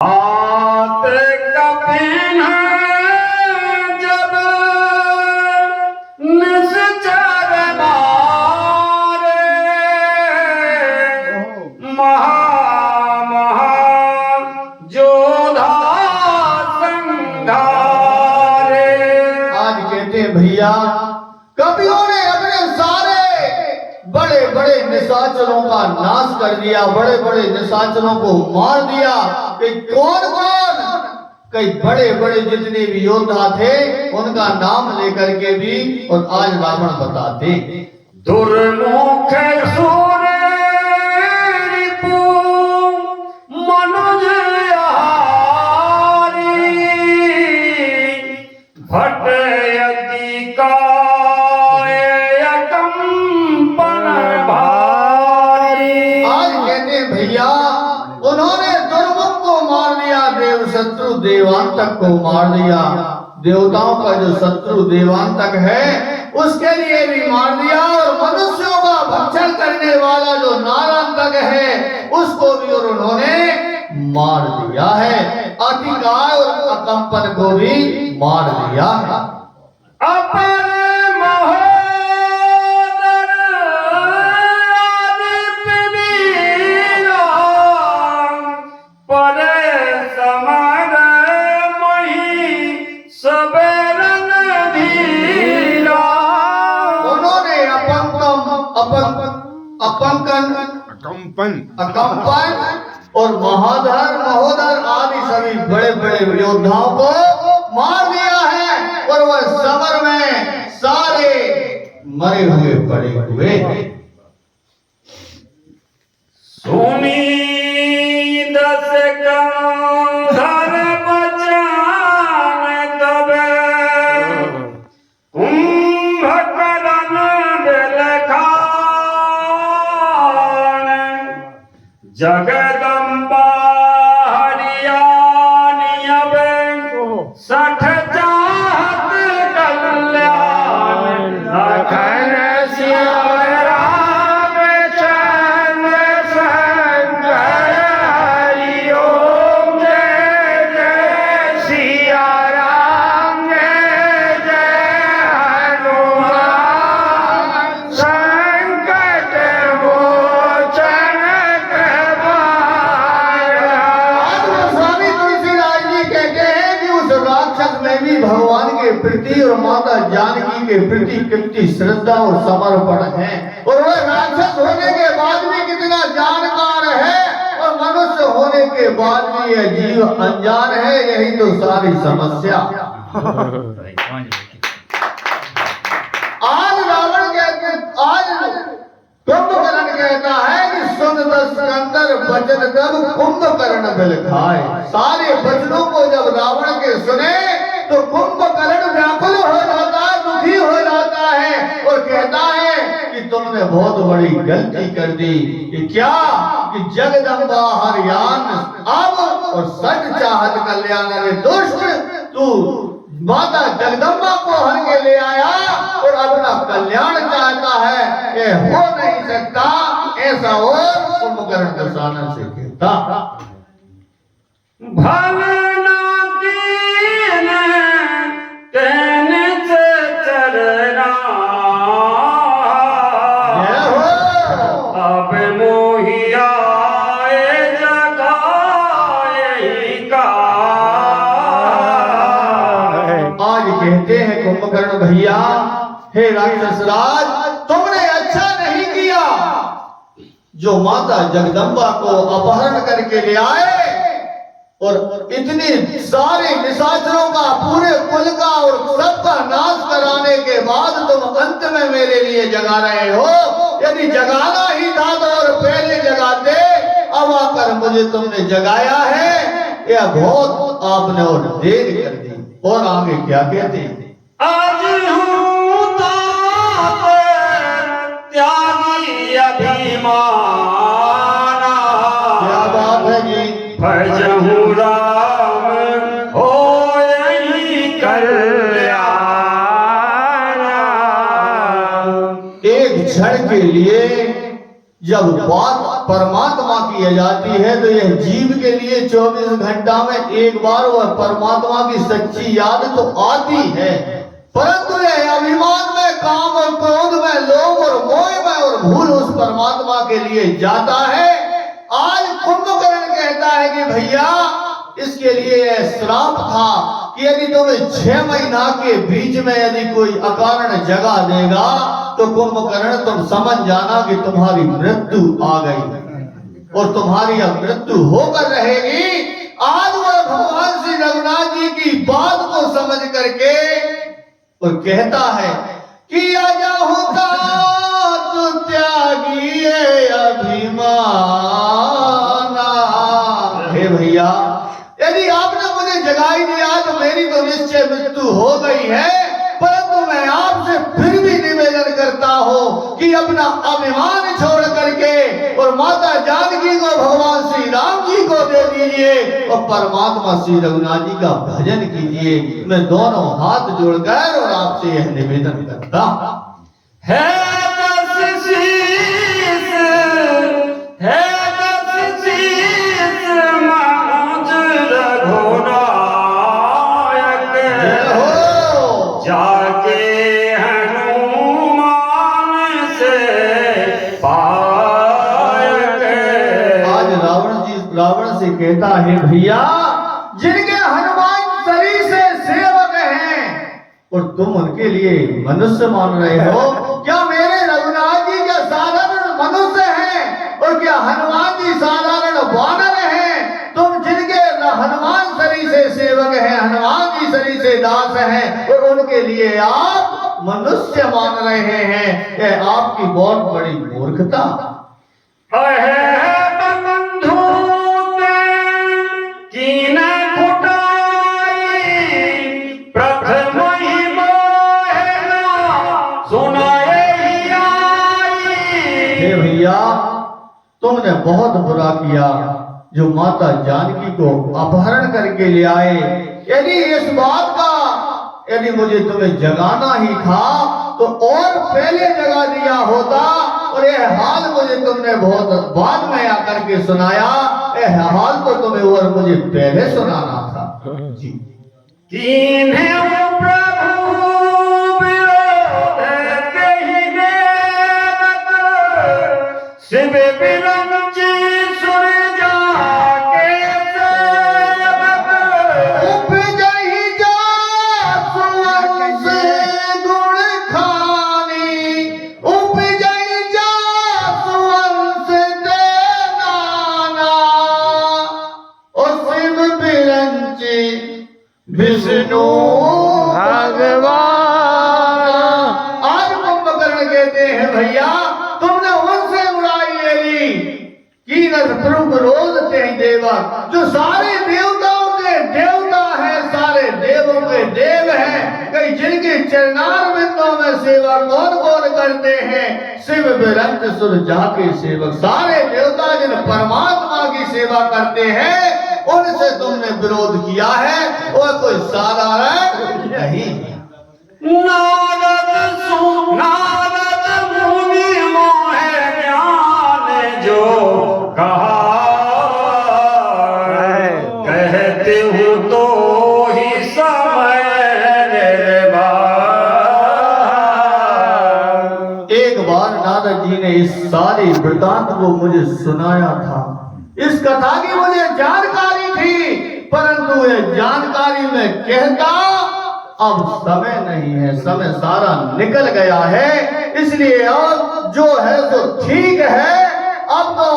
हाथ कपिन जब निश्चर मारे महा जोधा संघारे। आज कहते हैं भैया कवियों ने अपने सारे बड़े बड़े निशाचरों का नाश कर दिया, बड़े बड़े निशाचरों को मार दिया। कि कौन कौन कई बड़े बड़े जितने भी योद्धा थे उनका नाम लेकर के भी और आज रावण बताते। दुर्मुख सुर रिपु मनुज आहारी भटयति काय कंपन भारी। आज कहते हैं भैया उन्होंने दुर्मुख को मार दिया, देव शत्रु देवांतक को मार दिया। देवताओं का जो शत्रु देवांतक है उसके लिए भी मार दिया, और मनुष्यों का भक्षण करने वाला जो नारांतक है उसको भी और उन्होंने मार दिया है। अतिकाय और अकंपन को भी मार दिया है। अपर अकंपन और महाधर महोदर आदि सभी बड़े बड़े योद्धाओं को मार दिया है, और वह समर में सारे मरे हुए पड़े हुए। सुनी दस कंधर बचान तब कुंभकर्ण बिलखान जगदम्बा हरियाणी अब सठ चाहत कल्याण लखन सिया राम चंद्र शंकर हरि ओम जय जय सिया राम जय जय हनुमान संकट मोचन स्वामी तुलसीदास जी कहते हैं कि उस राक्षस में भी भगवान के प्रति और माता जानकी के प्रति कितनी श्रद्धा और समर्पण है, और वह राक्षस होने के बाद भी कितना जानकार है, और मनुष्य होने के बाद भी यह जीव अनजान है। यही तो सारी समस्या। आज रावण कहते, आज कुंभकर्ण कहता है कि सुन दस कंदर वचन तब कुंभकर्ण बिल खाए। सारे वचनों को जब रावण के सुने तो कुंभकर्ण व्याकुल हो जाता है, दुखी हो जाता है, और कहता है कि तुमने बहुत बड़ी गलती कर दी। कि क्या? कि जगदम्बा हरियाण अब और सच चाहत कल्याण। अरे दुष्ट, तू माता जगदम्बा को हर के ले आया और अपना कल्याण चाहता है, ये हो नहीं सकता। ऐसा हो कुंभकर्ण दर्शाना से कहता भवना कीन तेन से चरना अब मोहिया कहते हैं कुंभकर्ण भैया, हे राक्षस राज, तुमने अच्छा नहीं किया जो माता जगदम्बा को अपहरण करके ले आए, और इतने सारे निशाचरों का पूरे कुल का और सबका नाश कराने के बाद तुम अंत में मेरे लिए जगा रहे हो। यदि जगाना ही था तो और पहले जगाते। अब आकर मुझे तुमने जगाया है, यह बहुत आपने और देर कर दी। और आगे क्या कहते हैं? आज हूँ त्यागी अभिमाना। क्या बात है जी? भजहु राम हो यही कल्याण। एक क्षण के लिए जब बात परमात्मा की जाती है तो यह जीव के लिए 24 घंटा में एक बार वह परमात्मा की सच्ची याद तो आती है, परंतु यह अभिमान में, काम और क्रोध में, लोभ और मोह में और भूल उस परमात्मा के लिए जाता है। आज कुंभकर्ण कहता है कि भैया इसके लिए यह श्राप था कि यदि तुम्हें 6 महीना के बीच में यदि कोई अकारण जगा देगा तो कुंभकर्ण तुम समझ जाना कि तुम्हारी मृत्यु आ गई और तुम्हारी अब मृत्यु होकर रहेगी। आज वह भगवान श्री रघुनाथ जी की बात को समझ करके और कहता है कि आजा होता तो त्यागी अभिमाना। हे भैया यदि आपने मुझे जगाई दिया तो मेरी तो निश्चय मृत्यु हो गई है, परंतु मैं आपसे फिर भी निवेदन करता हूँ कि अपना अभिमान छोड़ करके और माता जानकी को भगवान श्री राम जी को दे दीजिए और परमात्मा श्री रघुनाथ जी का भजन कीजिए। मैं दोनों हाथ जोड़कर और आपसे यह निवेदन करता है दस शीश, है दस शीश मांझ रघुनायक, जाके हनुमान से पायक। आज रावण से कहता है भैया जिनके हनुमान शरीर से सेवक हैं और तुम उनके लिए मनुष्य मान रहे हो, क्या मेरे रघुनाथ जी क्या साधारण मनुष्य हैं और क्या हनुमान जी साधारण वानर हैं? तुम जिनके हनुमान शरीर से सेवक हैं, हनुमान जी शरीर से दास हैं और उनके लिए आप मनुष्य मान रहे हैं, यह आपकी बहुत बड़ी मूर्खता है। बंधु की न फुटाई प्रथम ही मोहना सुनाए ही आई। हे भैया तुमने बहुत बुरा किया जो माता जानकी को अपहरण करके ले आए। यदि इस बात का यदि मुझे तुम्हें जगाना ही था तो और पहले जगा दिया होता और यह हाल मुझे तुमने बहुत बाद में आकर के सुनाया। यह हाल तो तुम्हें और मुझे पहले सुनाना था जी। कीन्हे प्रभु विरोध कहिने शिव बिरंची सुर जाके सेवक। उपजहि जासुअन से गुण खानी, उपजहि जासुअन से देवाना, और शिव बिरंची विष्णु भगवान। आज कुंभकर्ण कहते हैं भैया तुमने उनसे उड़ाई ले ली कि रोज देवा जो सारे देवताओं के देवता है, सारे देवों के देव है, कई जिनके चरणारविंदों में सेवा कौन कौन करते हैं? शिव बिरंच सुर जाके सेवक, सारे देवता जिन परमात्मा की सेवा करते हैं उनसे तुमने विरोध किया है और कोई साधारण नहीं। नारद मुनि मोह ज्ञान जो कहा, कहते हो तो ही समय निर्वाह। एक बार नारद जी ने इस सारी वृतांत को मुझे सुनाया था, इस कथा की मुझे जानकारी थी, परंतु यह जानकारी में कहता अब समय नहीं है, समय सारा निकल गया है, इसलिए अब जो है तो ठीक है। अब तो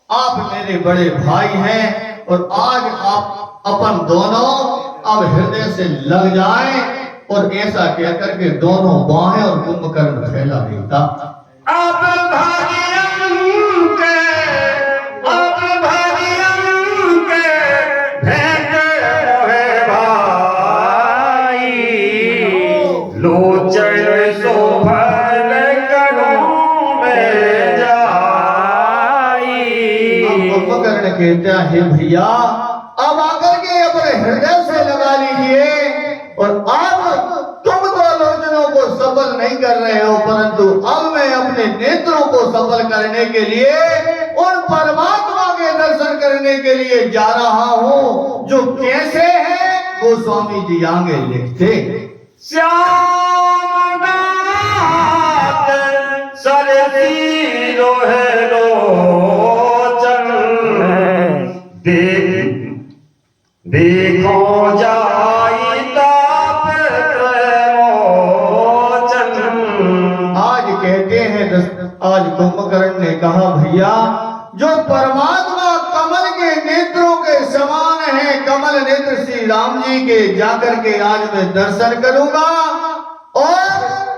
आप मेरे बड़े भाई हैं और आज आप अपन दोनों अब हृदय से लग जाएं और ऐसा कहकर के दोनों बाहें और कुंभकर्ण फैला देता। अब कहता है भैया अब आकर के अपने हृदय से लगा लीजिए और अब तुम तो आलोचनों को सफल नहीं कर रहे हो, परंतु अब मैं अपने नेत्रों को सफल करने के लिए परमात्मा के दर्शन करने के लिए जा रहा हूँ, जो कैसे है वो स्वामी जी आगे लिखते। श्याम नाथ सरसी रोहे लोचन, देखो जाई ताप मोचन। आज कहते हैं आज कुंभकर्ण ने कहा भैया जो परमात्मा कमल के नेत्रों के समान है, कमल नेत्र श्री राम जी के जाकर के आज मैं दर्शन करूंगा। और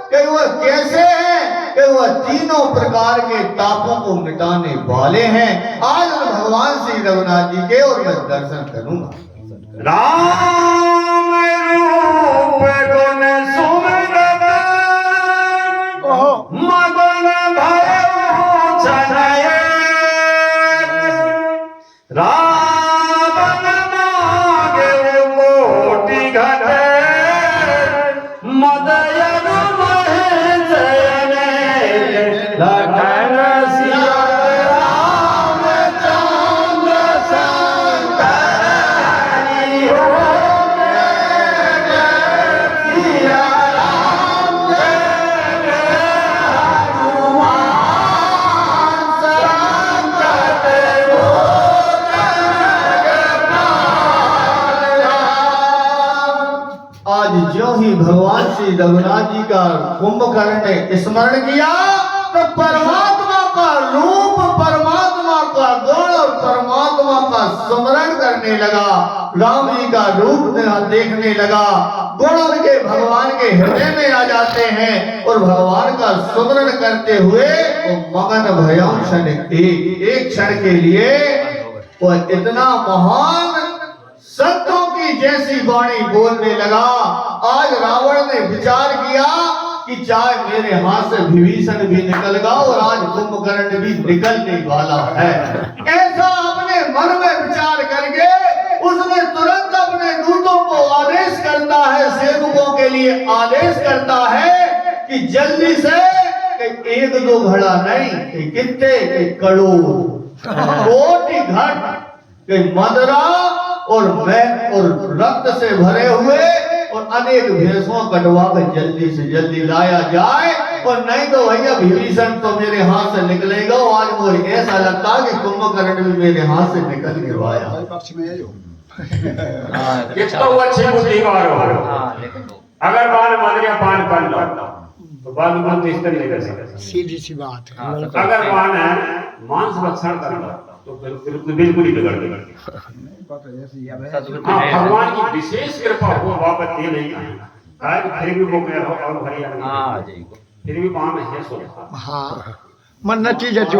कि वह कैसे है कि वह तीनों प्रकार के तापों को मिटाने वाले हैं। आज मैं भगवान श्री रघुनाथ जी के और मैं दर्शन करूंगा। राम रूप गुण सुमरत मगन भयो छनय, रावण मागे कोटि घटे मदयन महेश लखन सिया रामचंद्र शंकर हरि हो सिया राम आज जो ही भगवान श्री रघुनाथ जी का कुंभकर्ण ने स्मरण किया तो परमात्मा का रूप, परमात्मा का गुण और परमात्मा का स्मरण करने लगा। राम जी का रूप देखने लगा, गुण उनके भगवान के हृदय में आ जाते हैं और भगवान का स्मरण करते हुए वो मगन भयो क्षण, एक क्षण के लिए वो इतना महान संतों की जैसी वाणी बोलने लगा। आज रावण ने विचार किया कि चाहे मेरे हाथ से विभीषण भी निकल गया और आज कुंभकर्ण भी निकलने वाला है। ऐसा अपने मन में विचार करके उसने तुरंत अपने दूतों को आदेश करता है, सेवकों के लिए आदेश करता है कि जल्दी से एक दो घड़ा नहीं, कितने करोड़ कोटि घट मदरा और मैं और रक्त से भरे हुए और अनेक भैंसों कटवा कर जल्दी से जल्दी लाया जाए। और नहीं तो भैया विभीषण तो मेरे हाथ से निकलेगा। आज मुझे ऐसा लगता कि कुंभकर्ण भी मेरे हाथ से निकल के आया। कितना अच्छी बुद्धि वालों, अगर बाल मदरिया पान कर लो तो बाल मन तो इस तरह नहीं कर सकते। सीधी सी बात है। अगर मान है मांस भक्षण कर लो तो बिल्कुल ही बिगड़ देगा। भगवान की विशेष कृपा हो, वापस ये नहीं आएगा। फिर भी वो और हरियाणा फिर भी वहां में है सो। हाँ मन नतीजा जो